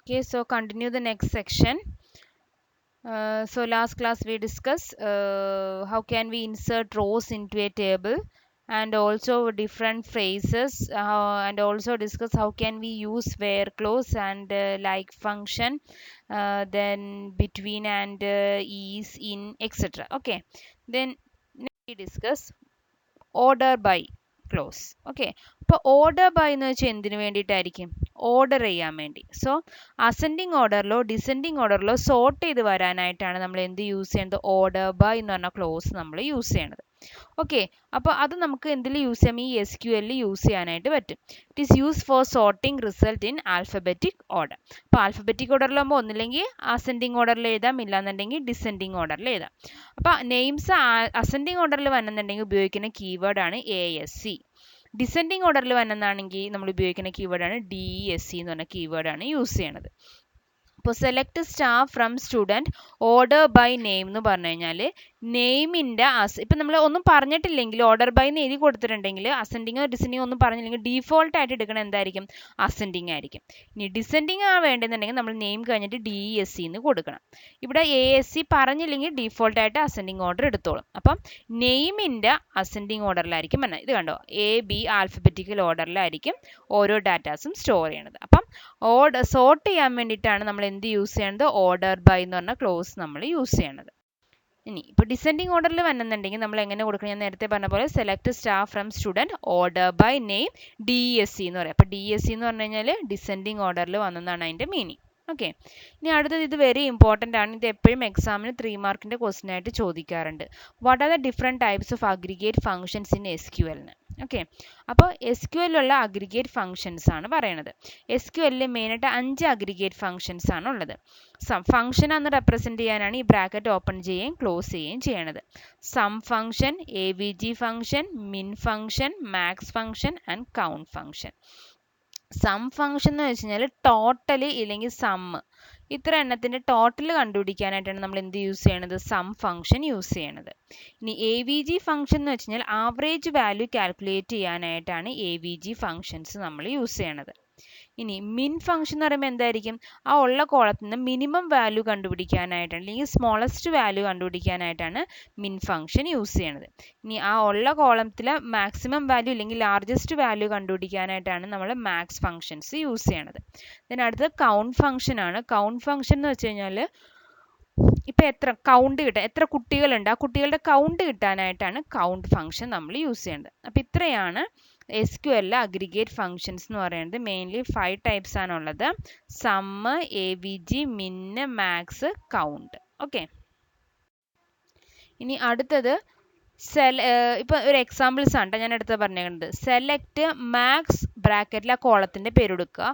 Okay, so continue the next section. So last class we discussed how can we insert rows into a table, and also different phrases, and also discuss how can we use where clause and like function, then between and is, in, etc. Okay, then next we discuss order by close. Okay, അപ്പോൾ order by എന്ന് വെച്ചാൽ എന്തിനു വേണ്ടിയിട്ടായിരിക്കും? Order ചെയ്യാൻ വേണ്ടി. So ascending ഓർഡറിലോ descending ഓർഡറിലോ sort ചെയ്ത് വരാനായിട്ടാണ് നമ്മൾ എന്ത് use ചെയ്യുന്നത്? ഓർഡർ ബൈ എന്ന് പറഞ്ഞ ക്ലോസ് നമ്മൾ യൂസ് ചെയ്യണത്. ഓക്കെ, അപ്പോൾ അത് നമുക്ക് എന്തിൽ യൂസ് ചെയ്യാം? ഈ SQL യൂസ് ചെയ്യാനായിട്ട് പറ്റും. It is use four sorting result in alphabetic order. അപ്പോൾ ആൽഫബറ്റിക് ഓർഡറിലാകുമ്പോൾ ഒന്നില്ലെങ്കിൽ അസെൻഡിങ് ഓർഡറിൽ എഴുതാം, ഇല്ലാന്നുണ്ടെങ്കിൽ ഡിസെൻഡിങ് ഓർഡറിൽ എഴുതാം. അപ്പോൾ നെയിംസ് അസെൻഡിങ് ഓർഡറിൽ വന്നെന്നുണ്ടെങ്കിൽ ഉപയോഗിക്കുന്ന കീവേഡാണ് ASC. ഡിസെൻഡിങ് ഓർഡറിൽ വന്നെന്നാണെങ്കിൽ നമ്മൾ ഉപയോഗിക്കുന്ന കീവേഡാണ് DESC എന്ന് പറഞ്ഞ കീവേഡാണ് യൂസ് ചെയ്യണത്. അപ്പോൾ select star from student order by name എന്ന് പറഞ്ഞു കഴിഞ്ഞാൽ നെയിമിൻ്റെ ഇപ്പം നമ്മൾ ഒന്നും പറഞ്ഞിട്ടില്ലെങ്കിൽ ഓർഡർ ബൈ എന്ന് എഴുതി കൊടുത്തിട്ടുണ്ടെങ്കിൽ അസെൻഡിങ്ങോ ഡിസെൻഡിങ്ങോ ഒന്നും പറഞ്ഞില്ലെങ്കിൽ ഡീഫോൾട്ട് ആയിട്ട് എടുക്കണം എന്തായിരിക്കും? അസെൻഡിങ് ആയിരിക്കും. ഇനി ഡിസെൻഡിങ് ആ വേണ്ടെന്നുണ്ടെങ്കിൽ നമ്മൾ നെയിം കഴിഞ്ഞിട്ട് DESC എന്ന് കൊടുക്കണം. ഇവിടെ ASC പറഞ്ഞില്ലെങ്കിൽ ഡീഫോൾട്ട് ആയിട്ട് അസെൻഡിങ് ഓർഡർ എടുത്തോളും. അപ്പം നെയിമിൻ്റെ അസെൻഡിങ് ഓർഡറിലായിരിക്കും പറഞ്ഞത്. ഇത് കണ്ടോ, AB ആൽഫബറ്റിക്കൽ ഓർഡറിലായിരിക്കും ഓരോ ഡാറ്റാസും സ്റ്റോർ ചെയ്യണത്. അപ്പം സോർട്ട് ചെയ്യാൻ വേണ്ടിയിട്ടാണ് നമ്മൾ എന്ത് യൂസ് ചെയ്യണത്? ഓർഡർ ബൈ എന്ന് പറഞ്ഞ ക്ലോസ് നമ്മൾ യൂസ് ചെയ്യണത്. ഇനി ഇപ്പോൾ ഡിസെൻഡിങ് ഓർഡറിൽ വന്നെന്നുണ്ടെങ്കിൽ നമ്മൾ എങ്ങനെ കൊടുക്കണം? ഞാൻ നേരത്തെ പറഞ്ഞ പോലെ select star from student order by name DESC എന്ന് പറയും. അപ്പോൾ DESC എന്ന് പറഞ്ഞു കഴിഞ്ഞാൽ ഡിസെൻഡിങ് ഓർഡറിൽ വന്നെന്നാണ് അതിൻ്റെ മീനിങ്. ഓക്കെ, ഇനി അടുത്തത് ഇത് വെരി ഇമ്പോർട്ടൻ്റ് ആണ്. ഇത് എപ്പോഴും എക്സാമിന് 3 മാർക്കിൻ്റെ ക്വസ്റ്റ്യൻ ആയിട്ട് ചോദിക്കാറുണ്ട്. What are the different types of aggregate functions in SQL എന്ന്. ഓക്കെ, അപ്പോൾ SQL അഗ്രിഗേറ്റ് ഫംഗ്ഷൻസ് ആണ് പറയണത്. SQL മെയിനായിട്ട് 5 അഗ്രിഗേറ്റ് ഫംഗ്ഷൻസ് ആണ് ഉള്ളത്. ഫംഗ്ഷൻ എന്ന് റെപ്രസെൻറ്റ് ചെയ്യാനാണ് ഈ ബ്രാക്കറ്റ് ഓപ്പൺ ചെയ്യുകയും ക്ലോസ് ചെയ്യുകയും ചെയ്യണത്. Sum function, AVG function, min function, max function and count function. Sum function എന്ന് വെച്ച് കഴിഞ്ഞാൽ ടോട്ടൽ ഇല്ലെങ്കിൽ സമ്മ്, ഇത്ര എണ്ണത്തിൻ്റെ ടോട്ടൽ കണ്ടുപിടിക്കാനായിട്ടാണ് നമ്മൾ എന്ത് യൂസ് ചെയ്യണത്? സം ഫംഗ്ഷൻ യൂസ് ചെയ്യണത്. ഇനി AVG ഫംഗ്ഷൻ എന്ന് വെച്ച് കഴിഞ്ഞാൽ ആവറേജ് വാല്യൂ കാൽക്കുലേറ്റ് ചെയ്യാനായിട്ടാണ് AVG ഫംഗ്ഷൻസ് നമ്മൾ യൂസ് ചെയ്യണത്. ഇനി മിൻ ഫംഗ്ഷൻ എന്ന് പറയുമ്പോൾ എന്തായിരിക്കും? ആ ഉള്ള കോളത്തിൽ നിന്ന് മിനിമം വാല്യൂ കണ്ടുപിടിക്കാനായിട്ടാണ്, അല്ലെങ്കിൽ സ്മോളസ്റ്റ് വാല്യൂ കണ്ടുപിടിക്കാനായിട്ടാണ് മിൻ ഫംഗ്ഷൻ യൂസ് ചെയ്യണത്. ഇനി ആ ഉള്ള കോളത്തിലെ മാക്സിമം വാല്യൂ അല്ലെങ്കിൽ ലാർജസ്റ്റ് വാല്യൂ കണ്ടുപിടിക്കാനായിട്ടാണ് നമ്മൾ മാക്സ് ഫംഗ്ഷൻസ് യൂസ് ചെയ്യണത്. then അടുത്തത് കൗണ്ട് ഫംഗ്ഷൻ ആണ്. കൗണ്ട് ഫംഗ്ഷൻ എന്ന് വെച്ച് കഴിഞ്ഞാൽ ഇപ്പം എത്ര കൗണ്ട് കിട്ടാൻ, എത്ര കുട്ടികളുണ്ട്, ആ കുട്ടികളുടെ കൗണ്ട് കിട്ടാനായിട്ടാണ് കൗണ്ട് ഫംഗ്ഷൻ നമ്മൾ യൂസ് ചെയ്യേണ്ടത്. അപ്പം ഇത്രയാണ് SQL അഗ്രിഗേറ്റ് ഫംഗ്ഷൻസ് എന്ന് പറയുന്നത്. മെയിൻലി 5 ടൈപ്സ് ആണുള്ളത്: sum, AVG, min, max, count. Okay, ഇനി അടുത്തത് ഇപ്പം ഒരു എക്സാമ്പിൾസ് ആണ് ഞാൻ അടുത്ത് പറഞ്ഞിട്ടുണ്ട്. സെലക്ട് മാക്സ് ബ്രാക്കറ്റിൽ ആ കോളത്തിൻ്റെ പേര് കൊടുക്കുക,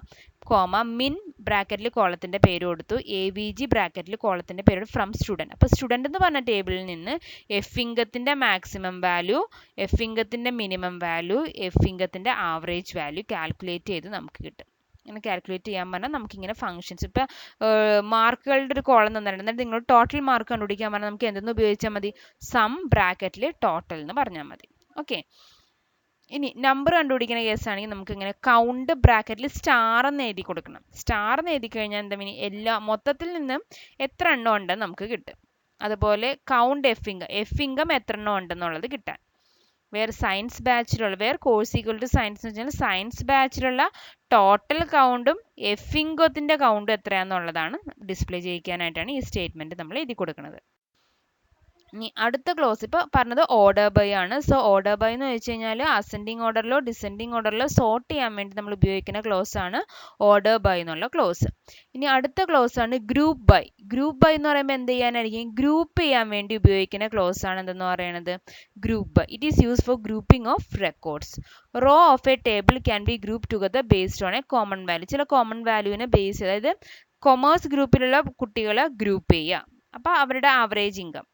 കോമ മിൻ ബ്രാക്കറ്റിൽ കോളത്തിൻ്റെ പേര് കൊടുത്തു, AVG ബ്രാക്കറ്റിൽ കോളത്തിൻ്റെ പേര് ഫ്രം സ്റ്റുഡൻറ്റ്. അപ്പോൾ സ്റ്റുഡൻറ്റ് എന്ന് പറഞ്ഞ ടേബിളിൽ നിന്ന് എഫ് ഇംഗത്തിൻ്റെ മാക്സിമം വാല്യൂ, എഫ് ഇംഗത്തിൻ്റെ മിനിമം വാല്യൂ, എഫ് ഇംഗത്തിൻ്റെ ആവറേജ് വാല്യൂ കാൽക്കുലേറ്റ് ചെയ്ത് നമുക്ക് കിട്ടും. ഇങ്ങനെ കാൽക്കുലേറ്റ് ചെയ്യാൻ പറഞ്ഞാൽ നമുക്കിങ്ങനെ ഫംഗ്ഷൻസ്, ഇപ്പോൾ മാർക്കുകളുടെ ഒരു കോളം തന്നിട്ടുണ്ട്, എന്നിട്ട് നിങ്ങൾ ടോട്ടൽ മാർക്ക് കണ്ടുപിടിക്കാൻ പറഞ്ഞാൽ നമുക്ക് എന്തെന്ന് ഉപയോഗിച്ചാൽ മതി? സം ബ്രാക്കറ്റിൽ ടോട്ടൽ എന്ന് പറഞ്ഞാൽ മതി. ഓക്കെ, ഇനി നമ്പർ കണ്ടുപിടിക്കുന്ന കേസാണെങ്കിൽ നമുക്ക് ഇങ്ങനെ കൗണ്ട് ബ്രാക്കറ്റിൽ സ്റ്റാർ എന്ന് എഴുതി കൊടുക്കണം. സ്റ്റാർ എന്ന് എഴുതി കഴിഞ്ഞാൽ എന്താ മീനിങ്? എല്ലാ മൊത്തത്തിൽ നിന്നും എത്ര എണ്ണം ഉണ്ടെന്ന് നമുക്ക് കിട്ടും. അതുപോലെ കൗണ്ട് എഫ് ഇൻകം എത്ര എണ്ണം ഉണ്ടെന്നുള്ളത് കിട്ടാൻ. വേറെ സയൻസ് ബാച്ചിലുള്ള, വേറെ കോഴ്സ് ഈക്വൽ ടു സയൻസ് എന്ന് വെച്ചാൽ സയൻസ് ബാച്ചിലുള്ള ടോട്ടൽ കൗണ്ടും എഫ് ഇൻകത്തിൻ്റെ കൗണ്ടും എത്രയാണെന്നുള്ളതാണ് ഡിസ്പ്ലേ ചെയ്യിക്കാനായിട്ടാണ് ഈ സ്റ്റേറ്റ്മെൻറ്റ് നമ്മൾ എഴുതി കൊടുക്കുന്നത്. ഇനി അടുത്ത ക്ലോസ് ഇപ്പോൾ പറഞ്ഞത് ഓർഡർ ബൈ ആണ്. സോ ഓർഡർ ബൈ എന്ന് വെച്ച് കഴിഞ്ഞാൽ അസെൻഡിങ് ഓർഡറിലോ ഡിസെൻഡിങ് ഓർഡറിലോ സോർട്ട് ചെയ്യാൻ വേണ്ടി നമ്മൾ ഉപയോഗിക്കുന്ന ക്ലോസ് ആണ് ഓർഡർ ബൈ എന്നുള്ള ക്ലോസ്. ഇനി അടുത്ത ക്ലോസ് ആണ് ഗ്രൂപ്പ് ബൈ. ഗ്രൂപ്പ് ബൈ എന്ന് പറയുമ്പോൾ എന്ത് ചെയ്യാനായിരിക്കും? ഗ്രൂപ്പ് ചെയ്യാൻ വേണ്ടി ഉപയോഗിക്കുന്ന ക്ലോസ് ആണ് എന്തെന്ന് പറയുന്നത്? Group by. It is use for grouping of records. Row of a table can be group together based on a common value. ചില കോമൺ വാല്യൂവിനെ ബേസ് ചെയ്ത്, അതായത് കൊമേഴ്സ് ഗ്രൂപ്പിലുള്ള കുട്ടികളെ ഗ്രൂപ്പ് ചെയ്യുക, അപ്പോൾ അവരുടെ ആവറേജ് ഇൻകം.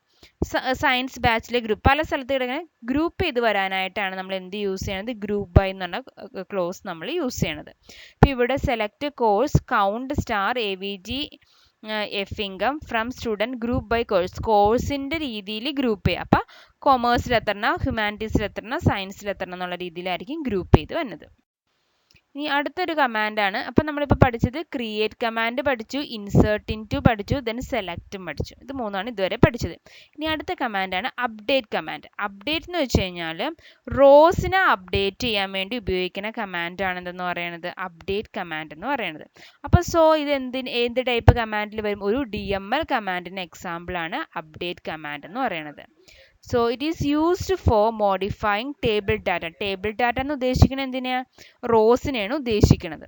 സയൻസ് ബാച്ചിലെ ഗ്രൂപ്പ് പല സ്ഥലത്ത് ഇങ്ങനെ ഗ്രൂപ്പ് ചെയ്ത് വരാനായിട്ടാണ് നമ്മൾ എന്ത് യൂസ് ചെയ്യണത്? ഗ്രൂപ്പ് ബൈ എന്ന് പറഞ്ഞ ക്ലോസ് നമ്മൾ യൂസ് ചെയ്യണത്. ഇപ്പം ഇവിടെ select course, count, star, AVG, of income from student, group by course. കോഴ്സിൻ്റെ രീതിയിൽ ഗ്രൂപ്പ് ചെയ്യുക. അപ്പം കൊമേഴ്സിൽ എത്രണ്ണം, ഹ്യൂമാനിറ്റീസിൽ എത്രണ്ണം, സയൻസിൽ എത്രണ്ണം എന്നുള്ള രീതിയിലായിരിക്കും ഗ്രൂപ്പ് ചെയ്ത് വരുന്നത്. ഇനി അടുത്തൊരു കമാൻഡാണ്. അപ്പം നമ്മളിപ്പോൾ പഠിച്ചത് ക്രിയേറ്റ് കമാൻഡ് പഠിച്ചു, ഇൻസേർട്ട് ഇൻടു പഠിച്ചു, ദെൻ സെലക്റ്റും പഠിച്ചു. ഇത് മൂന്നാണ് ഇതുവരെ പഠിച്ചത്. ഇനി അടുത്ത കമാൻഡാണ് അപ്ഡേറ്റ് കമാൻഡ്. അപ്ഡേറ്റ് എന്ന് വെച്ച് കഴിഞ്ഞാൽ റോസിനെ അപ്ഡേറ്റ് ചെയ്യാൻ വേണ്ടി ഉപയോഗിക്കുന്ന കമാൻഡാണ് എന്തെന്ന് പറയുന്നത് അപ്ഡേറ്റ് കമാൻഡ് എന്ന് പറയുന്നത്. അപ്പോൾ ഇത് എന്ത് ടൈപ്പ് കമാൻഡിൽ വരും? ഒരു DML കമാൻഡിന് എക്സാമ്പിളാണ് അപ്ഡേറ്റ് കമാൻഡ് എന്ന് പറയുന്നത്. So it is used for modifying table data. Table data എന്ന് ഉദ്ദേശിക്കുന്നത് എന്തിനാ? റോസിനെയാണ് ഉദ്ദേശിക്കുന്നത്.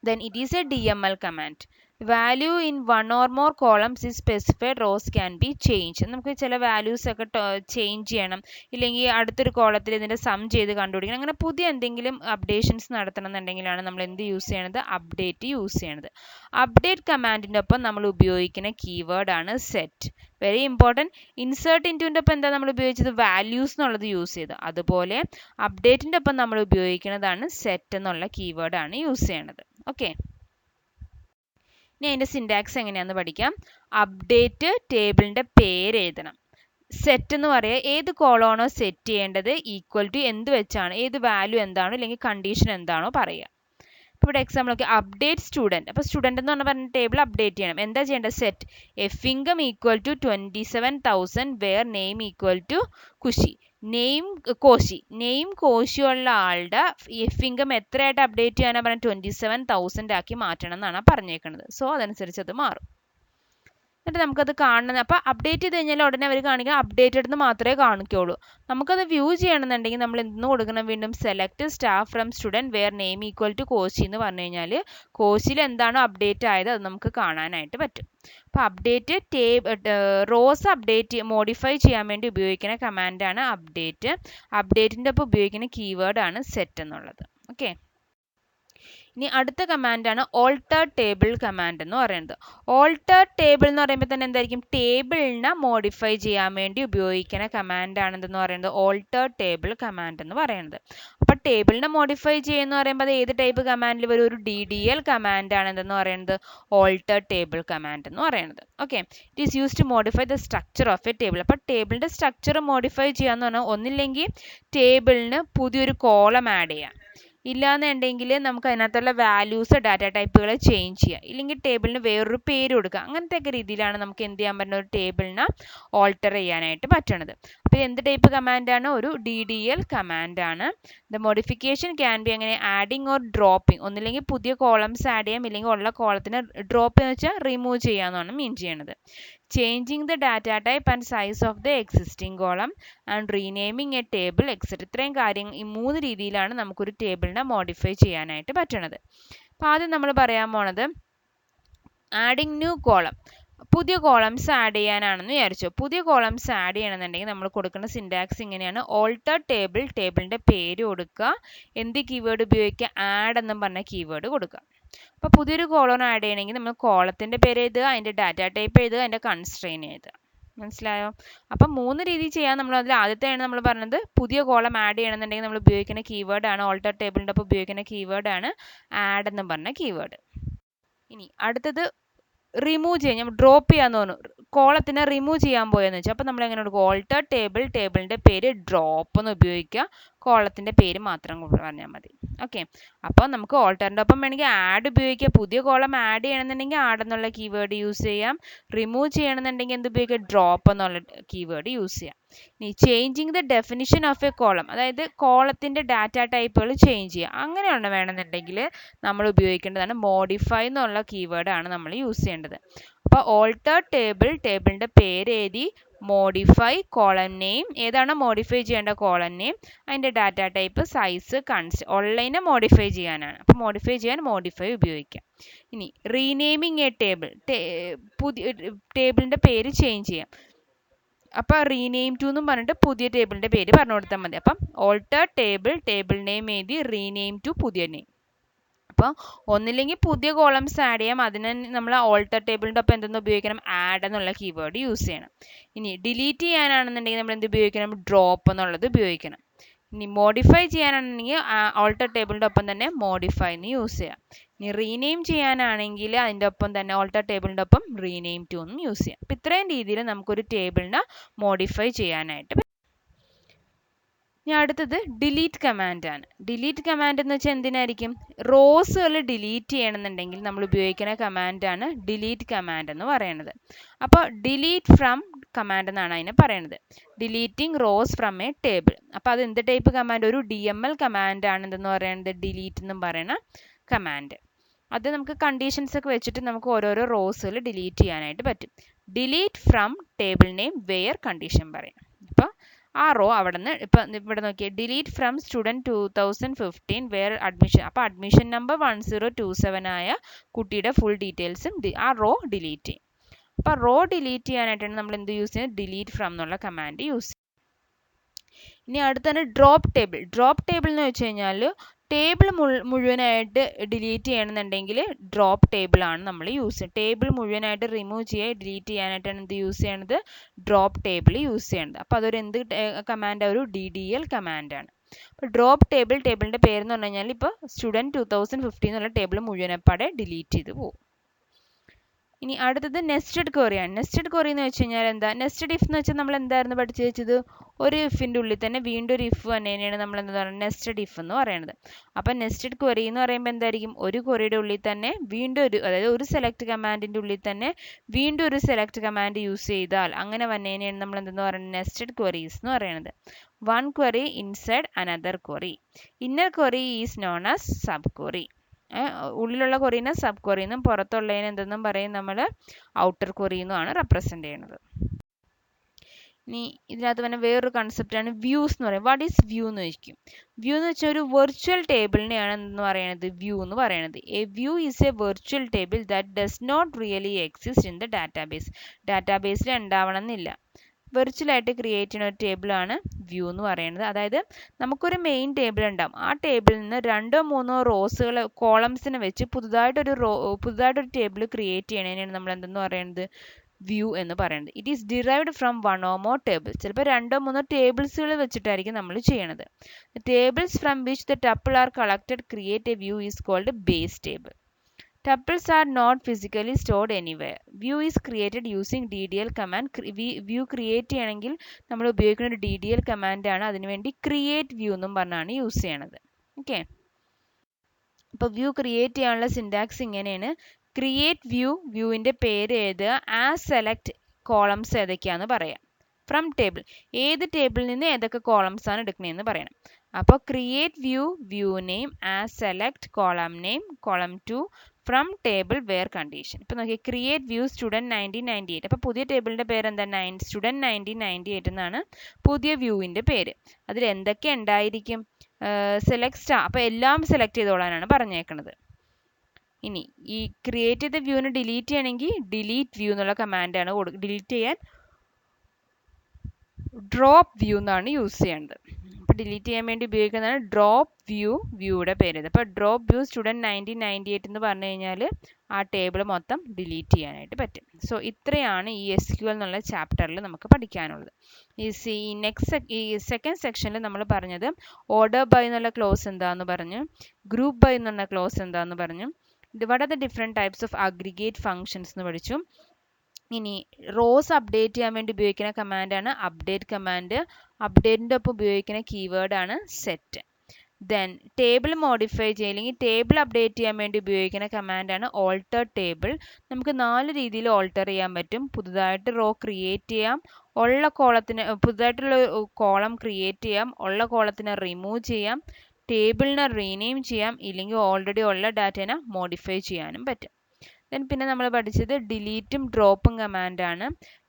Then it is a DML command. Value in one or more columns is specified. Rows can be changed. നമുക്ക് ചില values ഒക്കെ change ചെയ്യണം, ഇല്ലെങ്കിൽ അടുത്തൊരു കോളത്തിൽ ഇതിൻ്റെ സം ചെയ്ത് കണ്ടുപിടിക്കണം. അങ്ങനെ പുതിയ എന്തെങ്കിലും അപ്ഡേഷൻസ് നടത്തണം എന്നുണ്ടെങ്കിലാണ് നമ്മൾ എന്ത് യൂസ് ചെയ്യണത്? അപ്ഡേറ്റ് യൂസ് ചെയ്യണത്. അപ്ഡേറ്റ് കമാൻഡിൻ്റെ ഒപ്പം നമ്മൾ ഉപയോഗിക്കുന്ന കീവേഡ് ആണ് സെറ്റ്. Very important. ഇൻസേർട്ട് ഇൻറ്റുവിൻ്റെ ഒപ്പം എന്താ നമ്മൾ ഉപയോഗിച്ചത്? വാല്യൂസ് എന്നുള്ളത് യൂസ് ചെയ്ത്. അതുപോലെ അപ്ഡേറ്റിൻ്റെ ഒപ്പം നമ്മൾ ഉപയോഗിക്കുന്നതാണ് സെറ്റ് എന്നുള്ള കീവേഡ് ആണ് യൂസ് ചെയ്യണത്. ഓക്കെ, ഇനി അതിൻ്റെ സിൻടാക്സ് എങ്ങനെയാണെന്ന് പഠിക്കാം. അപ്ഡേറ്റ് ടേബിളിൻ്റെ പേര് എഴുതണം. സെറ്റ് എന്ന് പറയുക ഏത് കോളമാണോ സെറ്റ് ചെയ്യേണ്ടത് ഈക്വൽ ടു എന്ത് വെച്ചാണ്, ഏത് വാല്യൂ എന്താണോ അല്ലെങ്കിൽ കണ്ടീഷൻ എന്താണോ പറയുക. ഇപ്പോൾ ഇവിടെ എക്സാമ്പിൾ ഒക്കെ അപ്ഡേറ്റ് സ്റ്റുഡൻറ്റ്. അപ്പോൾ സ്റ്റുഡൻറ്റ് എന്ന് പറഞ്ഞ ടേബിൾ അപ്ഡേറ്റ് ചെയ്യണം. എന്താ ചെയ്യേണ്ടത്? Set F income equal to 27,000 where name equal to Khushi. Name Koshi. Name കോശിയുള്ള ആളുടെ എഫ് ഇൻകം എത്രയായിട്ട് അപ്ഡേറ്റ് ചെയ്യാനാണ് പറഞ്ഞത്? 27,000 ആക്കി മാറ്റണം എന്നാണ് പറഞ്ഞേക്കുന്നത്. സോ അതനുസരിച്ച് അത് മാറും. എന്നിട്ട് നമുക്കത് കാണണം. അപ്പോൾ അപ്ഡേറ്റ് ചെയ്ത് കഴിഞ്ഞാൽ ഉടനെ അവർ കാണിക്കുക അപ്ഡേറ്റഡ് എന്ന് മാത്രമേ കാണിക്കുകയുള്ളൂ. നമുക്കത് വ്യൂ ചെയ്യണമെന്നുണ്ടെങ്കിൽ നമ്മൾ എന്തെന്ന് കൊടുക്കണം? വീണ്ടും select star from student where name equal to Koshy എന്ന് പറഞ്ഞു കഴിഞ്ഞാൽ കോശിയിൽ എന്താണോ അപ്ഡേറ്റ് ആയത് അത് നമുക്ക് കാണാനായിട്ട് പറ്റും. അപ്പോൾ അപ്ഡേറ്റ് റോസ് മോഡിഫൈ ചെയ്യാൻ വേണ്ടി ഉപയോഗിക്കുന്ന കമാൻഡാണ് അപ്ഡേറ്റ്. അപ്ഡേറ്റിൻ്റെ ഒപ്പം ഉപയോഗിക്കുന്ന കീവേഡാണ് സെറ്റ് എന്നുള്ളത്. ഓക്കെ, ഇനി അടുത്ത കമാൻഡാണ് ഓൾട്ടർ ടേബിൾ കമാൻഡ് എന്ന് പറയുന്നത്. ഓൾട്ടർ ടേബിൾ എന്ന് പറയുമ്പോൾ തന്നെ എന്തായിരിക്കും? ടേബിളിനെ മോഡിഫൈ ചെയ്യാൻ വേണ്ടി ഉപയോഗിക്കുന്ന കമാൻഡാണ് എന്തെന്ന് പറയുന്നത്? ഓൾട്ടർ ടേബിൾ കമാൻഡ് എന്ന് പറയുന്നത്. അപ്പോൾ ടേബിളിനെ മോഡിഫൈ ചെയ്യുന്ന പറയുമ്പോൾ അത് ഏത് ടൈപ്പ് കമാൻഡിൽ വരും? ഒരു DDL കമാൻഡാണ് എന്തെന്ന് പറയുന്നത്? ഓൾട്ടർ ടേബിൾ കമാൻഡ് എന്ന് പറയുന്നത്. Okay, it is use to modify the structure of a table. അപ്പോൾ ടേബിളിൻ്റെ സ്ട്രക്ചർ മോഡിഫൈ ചെയ്യാന്ന് പറഞ്ഞാൽ ഒന്നില്ലെങ്കിൽ ടേബിളിന് പുതിയൊരു കോളം ആഡ് ചെയ്യാം, ഇല്ലാന്നുണ്ടെങ്കിൽ നമുക്ക് അതിനകത്തുള്ള വാല്യൂസ് ഡാറ്റ ടൈപ്പുകൾ ചേഞ്ച് ചെയ്യാം, ഇല്ലെങ്കിൽ ടേബിളിന് വേറൊരു പേര് കൊടുക്കുക. അങ്ങനത്തെ രീതിയിലാണ് നമുക്ക് എന്ത് ചെയ്യാൻ പറ്റുന്ന ഒരു ടേബിളിനെ ഓൾട്ടർ ചെയ്യാനായിട്ട് പറ്റണത്. അപ്പോൾ എന്ത് ടൈപ്പ് കമാൻഡാണ്? ഒരു DDL കമാൻഡാണ്. ദ മോഡിഫിക്കേഷൻ ക്യാൻ ബി അങ്ങനെ ആഡിങ് ഓർ ഡ്രോപ്പിംഗ്. ഒന്നില്ലെങ്കിൽ പുതിയ കോളംസ് ആഡ് ചെയ്യാം, ഇല്ലെങ്കിൽ ഉള്ള കോളത്തിന് ഡ്രോപ്പ് എന്ന് വെച്ചാൽ റിമൂവ് ചെയ്യാമെന്നാണ് മീൻ ചെയ്യണത്. Changing the data type and size of the existing column and renaming a table etcetera. ഇത്രയും കാര്യങ്ങൾ ഈ 3 രീതിയിലാണ് നമുക്കൊരു ടേബിളിനെ മോഡിഫൈ ചെയ്യാനായിട്ട് പറ്റണത്. അപ്പോൾ ആദ്യം നമ്മൾ പറയാൻ പോണത് ആഡിങ് ന്യൂ കോളം. പുതിയ കോളംസ് ആഡ് ചെയ്യാനാണെന്ന് വിചാരിച്ചു. പുതിയ കോളംസ് ആഡ് ചെയ്യണമെന്നുണ്ടെങ്കിൽ നമ്മൾ കൊടുക്കുന്ന സിൻടാക്സ് ഇങ്ങനെയാണ്. ഓൾട്ടർ ടേബിൾ, ടേബിളിൻ്റെ പേര് കൊടുക്കുക, എന്ത് കീവേഡ് ഉപയോഗിക്കുക? ആഡ് എന്നും പറഞ്ഞ കീവേഡ് കൊടുക്കുക. അപ്പോൾ പുതിയൊരു കോളം ആഡ് ചെയ്യണമെങ്കിൽ നമ്മൾ കോളത്തിൻ്റെ പേര് എഴുതുക, അതിൻ്റെ ഡാറ്റ ടൈപ്പ് എഴുതുക, അതിൻ്റെ കൺസ്ട്രെയിൻ എഴുതുക. മനസ്സിലായോ? അപ്പം 3 രീതി ചെയ്യാൻ നമ്മൾ അതിൽ ആദ്യത്തെയാണ് നമ്മൾ പറഞ്ഞത് പുതിയ കോളം ആഡ് ചെയ്യണമെന്നുണ്ടെങ്കിൽ നമ്മൾ ഉപയോഗിക്കുന്ന കീവേഡാണ് ഓൾട്ടർ ടേബിളിൻ്റെ ഒപ്പം ഉപയോഗിക്കുന്ന കീവേഡാണ് ആഡ് എന്ന് പറഞ്ഞ കീവേഡ്. ഇനി അടുത്തത് റിമൂവ് ചെയ്യാൻ, ഡ്രോപ്പ് ചെയ്യാന്ന് പറഞ്ഞു. കോളത്തിനെ റിമൂവ് ചെയ്യാൻ പോയെന്ന് വെച്ചാൽ അപ്പോൾ നമ്മൾ എങ്ങനെ കൊടുക്കും? ഓൾട്ടർ ടേബിൾ, ടേബിളിൻ്റെ പേര് ഡ്രോപ്പ് എന്ന് ഉപയോഗിക്കുക, കോളത്തിൻ്റെ പേര് മാത്രം പറഞ്ഞാൽ മതി. ഓക്കെ, അപ്പോൾ നമുക്ക് ഓൾട്ടറിൻ്റെ ഒപ്പം വേണമെങ്കിൽ ആഡ് ഉപയോഗിക്കുക. പുതിയ കോളം ആഡ് ചെയ്യണമെന്നുണ്ടെങ്കിൽ ആഡ് എന്നുള്ള കീവേഡ് യൂസ് ചെയ്യാം. റിമൂവ് ചെയ്യണമെന്നുണ്ടെങ്കിൽ എന്ത് ഉപയോഗിക്കുക? ഡ്രോപ്പ് എന്നുള്ള കീവേഡ് യൂസ് ചെയ്യാം. ഇനി changing the definition of A column, അതായത് കോളത്തിൻ്റെ ഡാറ്റ ടൈപ്പുകൾ ചേഞ്ച് ചെയ്യുക, അങ്ങനെയാണ് വേണമെന്നുണ്ടെങ്കിൽ നമ്മൾ ഉപയോഗിക്കേണ്ടതാണ് മോഡിഫൈ എന്നുള്ള കീവേഡാണ് നമ്മൾ യൂസ് ചെയ്യേണ്ടത്. അപ്പോൾ ഓൾട്ടർ ടേബിൾ, ടേബിളിൻ്റെ പേര് എഴുതി, മോഡിഫൈ കോളം നെയിം, ഏതാണ് മോഡിഫൈ ചെയ്യേണ്ട കോളം നെയിം, അതിൻ്റെ ഡാറ്റ ടൈപ്പ്, സൈസ്, ഓൺലൈനെ മോഡിഫൈ ചെയ്യാനാണ്. അപ്പോൾ മോഡിഫൈ ചെയ്യാൻ മോഡിഫൈ ഉപയോഗിക്കാം. ഇനി റീനെയിമിങ് എ ടേബിൾ, പുതിയ ടേബിളിൻ്റെ പേര് ചേഞ്ച് ചെയ്യാം. അപ്പോൾ റീനെയിം ടു എന്നും പറഞ്ഞിട്ട് പുതിയ ടേബിളിൻ്റെ പേര് പറഞ്ഞു കൊടുത്താൽ മതി. അപ്പം ഓൾട്ടർ ടേബിൾ, ടേബിൾ നെയിം എഴുതി, റീനെയിം ടു പുതിയ നെയിം. അപ്പോൾ ഒന്നില്ലെങ്കിൽ പുതിയ കോളംസ് ആഡ് ചെയ്യാം, അതിന് നമ്മൾ ഓൾട്ടർ ടേബിളിൻ്റെ ഒപ്പം എന്തെന്ന് ഉപയോഗിക്കണം? ആഡ് എന്നുള്ള കീവേഡ് യൂസ് ചെയ്യണം. ഇനി ഡിലീറ്റ് ചെയ്യാനാണെന്നുണ്ടെങ്കിൽ നമ്മൾ എന്ത് ഉപയോഗിക്കണം? ഡ്രോപ്പ് എന്നുള്ളത് ഉപയോഗിക്കണം. ഇനി മോഡിഫൈ ചെയ്യാനാണെങ്കിൽ ഓൾട്ടർ ടേബിളിൻ്റെ ഒപ്പം തന്നെ മോഡിഫൈ എന്ന് യൂസ് ചെയ്യാം. ഇനി റീനെയിം ചെയ്യാനാണെങ്കിൽ അതിൻ്റെ ഒപ്പം തന്നെ ഓൾട്ടർ ടേബിളിൻ്റെ ഒപ്പം റീനെയിം ടു എന്നും യൂസ് ചെയ്യാം. അപ്പോൾ ഇത്രയും രീതിയിൽ നമുക്കൊരു ടേബിളിനെ മോഡിഫൈ ചെയ്യാനായിട്ട് പറ്റും. ഇനി അടുത്തത് ഡിലീറ്റ് കമാൻഡ് ആണ്. ഡിലീറ്റ് കമാൻഡ് എന്ന് വെച്ചാൽ എന്തിനായിരിക്കും? റോസുകൾ ഡിലീറ്റ് ചെയ്യണമെന്നുണ്ടെങ്കിൽ നമ്മൾ ഉപയോഗിക്കുന്ന കമാൻഡാണ് ഡിലീറ്റ് കമാൻഡ് എന്ന് പറയുന്നത്. അപ്പോൾ ഡിലീറ്റ് ഫ്രം കമാൻഡ് എന്നാണ് അതിനെ പറയുന്നത്. Deleting rose from A table. അപ്പോൾ അത് എന്ത് ടൈപ്പ് കമാൻഡ്? ഒരു DML കമാൻഡ് ആണ് എന്തെന്ന് പറയുന്നത്? ഡിലീറ്റ് എന്നും പറയുന്ന കമാൻഡ്. അത് നമുക്ക് കണ്ടീഷൻസ് ഒക്കെ വെച്ചിട്ട് നമുക്ക് ഓരോരോ റോസുകൾ ഡിലീറ്റ് ചെയ്യാനായിട്ട് പറ്റും. Delete from table name where condition പറയാം. അപ്പോൾ ആ റോ അവിടെ നിന്ന് ഇപ്പം ഇവിടെ നോക്കിയാൽ delete from student 2015 where admission. അപ്പോൾ അഡ്മിഷൻ നമ്പർ 1027 ആയ കുട്ടിയുടെ ഫുൾ ഡീറ്റെയിൽസും ആ റോ ഡിലീറ്റ് ചെയ്യും. അപ്പോൾ റോ ഡിലീറ്റ് ചെയ്യാനായിട്ടാണ് നമ്മൾ എന്ത് യൂസ് ചെയ്യുന്നത്? ഡിലീറ്റ് ഫ്രം എന്നുള്ള കമാൻഡ് യൂസ് ചെയ്യും. ഇനി അടുത്താണ് ഡ്രോപ്പ് ടേബിൾ. ഡ്രോപ്പ് ടേബിൾ എന്ന് വെച്ച് കഴിഞ്ഞാൽ ടേബിൾ മുഴുവനായിട്ട് ഡിലീറ്റ് ചെയ്യണമെന്നുണ്ടെങ്കിൽ ഡ്രോപ്പ് ടേബിൾ ആണ് നമ്മൾ യൂസ് ചെയ്യുന്നത്. ടേബിൾ മുഴുവനായിട്ട് റിമൂവ് ചെയ്യുക, ഡിലീറ്റ് ചെയ്യാനായിട്ടാണ് എന്ത് യൂസ് ചെയ്യണത്? ഡ്രോപ്പ് ടേബിൾ യൂസ് ചെയ്യേണ്ടത്. അപ്പോൾ അതൊരു എന്ത് കമാൻഡ്? ഒരു DDL കമാൻഡാണ്. അപ്പോൾ ഡ്രോപ്പ് ടേബിൾ, ടേബിളിൻ്റെ പേരെന്ന് പറഞ്ഞു കഴിഞ്ഞാൽ ഇപ്പോൾ സ്റ്റുഡൻറ്റ് 2015 എന്നുള്ള ടേബിൾ മുഴുവനപ്പാടെ ഡിലീറ്റ് ചെയ്ത് പോകും. ഇനി അടുത്തത് നെസ്റ്റഡ് ക്വറി ആണ്. നെസ്റ്റഡ് ക്വറി എന്ന് വെച്ച് കഴിഞ്ഞാൽ എന്താ? നെസ്റ്റഡ് ഇഫ് എന്ന് വെച്ചാൽ നമ്മൾ എന്തായിരുന്നു പഠിച്ചു വെച്ചത്? ഒരു ഇഫിൻ്റെ ഉള്ളിൽ തന്നെ വീണ്ടും ഒരു ഇഫ് തന്നെയാണ് നമ്മൾ എന്താ പറയുക? നെസ്റ്റഡ് ഇഫ് എന്ന് പറയുന്നത്. അപ്പം നെസ്റ്റഡ് ക്വറി എന്ന് പറയുമ്പോൾ എന്തായിരിക്കും? ഒരു ക്വറിയുടെ ഉള്ളിൽ തന്നെ വീണ്ടും ഒരു, അതായത് ഒരു സെലക്ട് കമാൻഡിൻ്റെ ഉള്ളിൽ തന്നെ വീണ്ടും ഒരു സെലക്ട് കമാൻഡ് യൂസ് ചെയ്താൽ അങ്ങനെ വന്നതിനെയാണ് നമ്മൾ എന്തെന്ന് പറയുന്നത്? നെസ്റ്റഡ് ക്വറീസ് എന്ന് പറയുന്നത്. One query inside another query. Inner query is known as sub query. ഉള്ളിലുള്ള ക്വറീനെ സബ് ക്വറി എന്നും പുറത്തുള്ളതിനെ എന്തെന്നും പറയും നമ്മൾ? ഔട്ടർ ക്വറി എന്നുമാണ് റെപ്രസെൻ്റ് ചെയ്യുന്നത്. ഇനി ഇതിനകത്ത് തന്നെ വേറൊരു കൺസെപ്റ്റാണ് വ്യൂസ് എന്ന് പറയുന്നത്. വാട്ട് ഈസ് വ്യൂ എന്ന് ചോദിക്കും. വ്യൂ എന്ന് വെച്ചാൽ ഒരു വെർച്വൽ ടേബിളിനെയാണ് എന്ന് പറയുന്നത് വ്യൂ എന്ന് പറയുന്നത്. A view is a virtual table that does not really exist in the database. ഡാറ്റാബേസിൽ ഉണ്ടാവണം എന്നില്ല. വെർച്വലായിട്ട് ക്രിയേറ്റ് ചെയ്യുന്ന ഒരു ടേബിളാണ് വ്യൂ എന്ന് പറയുന്നത്. അതായത് നമുക്കൊരു മെയിൻ ടേബിൾ ഉണ്ടാവും. ആ ടേബിളിൽ നിന്ന് 2-3 റോസുകൾ, കോളംസിനെ വെച്ച് പുതുതായിട്ടൊരു ടേബിൾ ക്രിയേറ്റ് ചെയ്യണതിനാണ് നമ്മൾ എന്തെന്ന് പറയുന്നത്? വ്യൂ എന്ന് പറയുന്നത്. It is derived from 1 or more tables. ചിലപ്പോൾ 2-3 ടേബിൾസുകൾ വെച്ചിട്ടായിരിക്കും നമ്മൾ ചെയ്യണത്. Tables from which the tuple are collected create a view is called base table. Tuples are not physically stored anywhere. View is created using DDL command. View create ചെയ്യണമെങ്കിൽ നമ്മൾ ഉപയോഗിക്കുന്ന ഒരു DDL command ആണ്. അതിനുവേണ്ടി ക്രിയേറ്റ് വ്യൂ എന്നും പറഞ്ഞാണ് use ചെയ്യണത്. Okay, അപ്പോൾ വ്യൂ ക്രിയേറ്റ് ചെയ്യാനുള്ള സിൻടാക്സ് ഇങ്ങനെയാണ്. ക്രിയേറ്റ് വ്യൂ, വ്യൂവിൻ്റെ പേര് എഴുതുക. ആസ് സെലക്ട് കോളംസ് ഏതൊക്കെയാണെന്ന് പറയാം. ഫ്രം ടേബിൾ, ഏത് ടേബിളിൽ നിന്ന് ഏതൊക്കെ കോളംസ് ആണ് എടുക്കണതെന്ന് പറയണം. അപ്പോൾ create view, view name, as select column name, column 2 from table wear condition. ഇപ്പോൾ നോക്കിയാൽ ക്രിയേറ്റ് വ്യൂ സ്റ്റുഡൻറ്റ് 1998. അപ്പോൾ പുതിയ ടേബിളിൻ്റെ പേര് എന്താ? സ്റ്റുഡൻറ്റ് 1998 എന്നാണ് പുതിയ വ്യൂവിൻ്റെ പേര്. അതിൽ എന്തൊക്കെ ഉണ്ടായിരിക്കും? Select star. അപ്പോൾ എല്ലാം സെലക്ട് ചെയ്തോളാനാണ് പറഞ്ഞേക്കുന്നത്. ഇനി ഈ ക്രിയേറ്റ് ചെയ്ത വ്യൂവിനെ ഡിലീറ്റ് ചെയ്യണമെങ്കിൽ ഡിലീറ്റ് വ്യൂ എന്നുള്ള കമാൻഡാണ് ഡിലീറ്റ് ചെയ്യാൻ ഡ്രോപ്പ് വ്യൂ എന്നാണ് യൂസ് ചെയ്യേണ്ടത്. അപ്പോൾ ഡിലീറ്റ് ചെയ്യാൻ വേണ്ടി ഉപയോഗിക്കുന്നതാണ് ഡ്രോപ്പ് വ്യൂ, വ്യൂയുടെ പേര്. അപ്പോൾ ഡ്രോപ്പ് വ്യൂ സ്റ്റുഡൻറ്റ് 1998 എന്ന് പറഞ്ഞു കഴിഞ്ഞാൽ ആ ടേബിൾ മൊത്തം ഡിലീറ്റ് ചെയ്യാനായിട്ട് പറ്റും. സോ ഇത്രയാണ് ഈ SQL എന്നുള്ള ചാപ്റ്ററിൽ നമുക്ക് പഠിക്കാനുള്ളത്. ഈ സെക്കൻഡ് സെക്ഷനിൽ നമ്മൾ പറഞ്ഞത് ഓർഡർ ബൈ എന്നുള്ള ക്ലോസ് എന്താണെന്ന് പറഞ്ഞു, ഗ്രൂപ്പ് ബൈ എന്നുള്ള ക്ലോസ് എന്താണെന്ന് പറഞ്ഞു, what are the different types of aggregate functions എന്ന് പഠിച്ചു. ഇനി റോസ് അപ്ഡേറ്റ് ചെയ്യാൻ വേണ്ടി ഉപയോഗിക്കുന്ന കമാൻഡാണ് അപ്ഡേറ്റ് കമാൻഡ്. അപ്ഡേറ്റിൻ്റെ ഒപ്പം ഉപയോഗിക്കുന്ന കീവേഡാണ് സെറ്റ്. ദെൻ ടേബിൾ മോഡിഫൈ ചെയ്യുക, അല്ലെങ്കിൽ ടേബിൾ അപ്ഡേറ്റ് ചെയ്യാൻ വേണ്ടി ഉപയോഗിക്കുന്ന കമാൻഡാണ് ഓൾട്ടർ ടേബിൾ. നമുക്ക് 4 രീതിയിൽ ഓൾട്ടർ ചെയ്യാൻ പറ്റും. പുതുതായിട്ട് റോ ക്രിയേറ്റ് ചെയ്യാം, ഉള്ള കോളത്തിന് പുതുതായിട്ടുള്ള കോളം ക്രിയേറ്റ് ചെയ്യാം, ഉള്ള കോളത്തിനെ റിമൂവ് ചെയ്യാം, ടേബിളിനെ റീനെയിം ചെയ്യാം, ഇല്ലെങ്കിൽ ഓൾറെഡി ഉള്ള ഡാറ്റേനെ മോഡിഫൈ ചെയ്യാനും പറ്റും. പിന്നെ നമ്മൾ പഠിച്ചത് ഡിലീറ്റും ഡ്രോപ്പും കമാൻഡാണ്.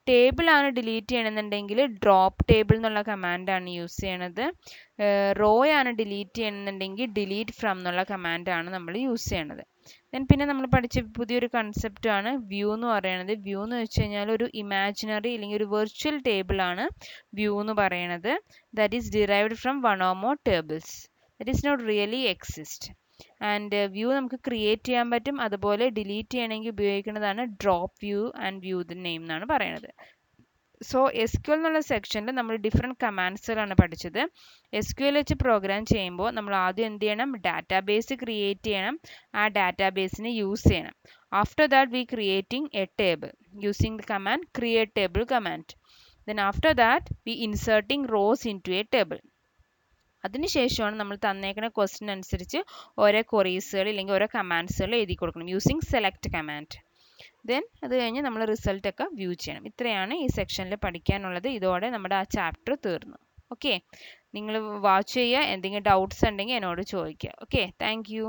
ടേബിൾ ആണ് ഡിലീറ്റ് ചെയ്യണമെന്നുണ്ടെങ്കിൽ ഡ്രോപ്പ് ടേബിൾ എന്നുള്ള കമാൻഡാണ് യൂസ് ചെയ്യണത്. റോ ആണ് ഡിലീറ്റ് ചെയ്യണമെന്നുണ്ടെങ്കിൽ ഡിലീറ്റ് ഫ്രം എന്നുള്ള കമാൻഡാണ് നമ്മൾ യൂസ് ചെയ്യണത്. പിന്നെ നമ്മൾ പഠിച്ച പുതിയൊരു കൺസെപ്റ്റാണ് വ്യൂ എന്ന് പറയുന്നത്. വ്യൂ എന്ന് വെച്ച് കഴിഞ്ഞാൽ ഒരു ഇമാജിനറി അല്ലെങ്കിൽ ഒരു വെർച്വൽ ടേബിൾ ആണ് വ്യൂ എന്ന് പറയുന്നത്. That is derived from 1 or more tables. That is not really exist. And view നമുക്ക് ക്രിയേറ്റ് ചെയ്യാൻ പറ്റും, അതുപോലെ ഡിലീറ്റ് ചെയ്യണമെങ്കിൽ ഉപയോഗിക്കുന്നതാണ് drop view and view the name എന്നാണ് പറയുന്നത്. സോ SQL എന്നുള്ള സെക്ഷനിൽ നമ്മൾ ഡിഫറെൻറ്റ് കമാൻഡ്സുകളാണ് പഠിച്ചത്. SQL വെച്ച് പ്രോഗ്രാം ചെയ്യുമ്പോൾ നമ്മൾ ആദ്യം എന്ത് ചെയ്യണം? ഡാറ്റാബേസ് ക്രിയേറ്റ് ചെയ്യണം, ആ ഡാറ്റാബേസിനെ യൂസ് ചെയ്യണം. After that we creating A table using the command create table command. Then after that we inserting rows into a table. അതിനുശേഷമാണ് നമ്മൾ തന്നേക്കുന്ന ക്വസ്റ്റ്യൻ അനുസരിച്ച് ഓരോ ക്വറീസുകൾ ഇല്ലെങ്കിൽ ഓരോ കമാൻഡ്സുകൾ എഴുതി കൊടുക്കണം യൂസിങ് സെലക്ട് കമാൻഡ്. ദെൻ അത് കഴിഞ്ഞ് നമ്മൾ റിസൾട്ട് ഒക്കെ വ്യൂ ചെയ്യണം. ഇത്രയാണ് ഈ സെക്ഷനിൽ പഠിക്കാനുള്ളത്. ഇതോടെ നമ്മുടെ ആ ചാപ്റ്റർ തീർന്നു. ഓക്കെ, നിങ്ങൾ വാച്ച് ചെയ്യുക. എന്തെങ്കിലും ഡൗട്ട്സ് ഉണ്ടെങ്കിൽ എന്നോട് ചോദിക്കുക. Okay, thank you.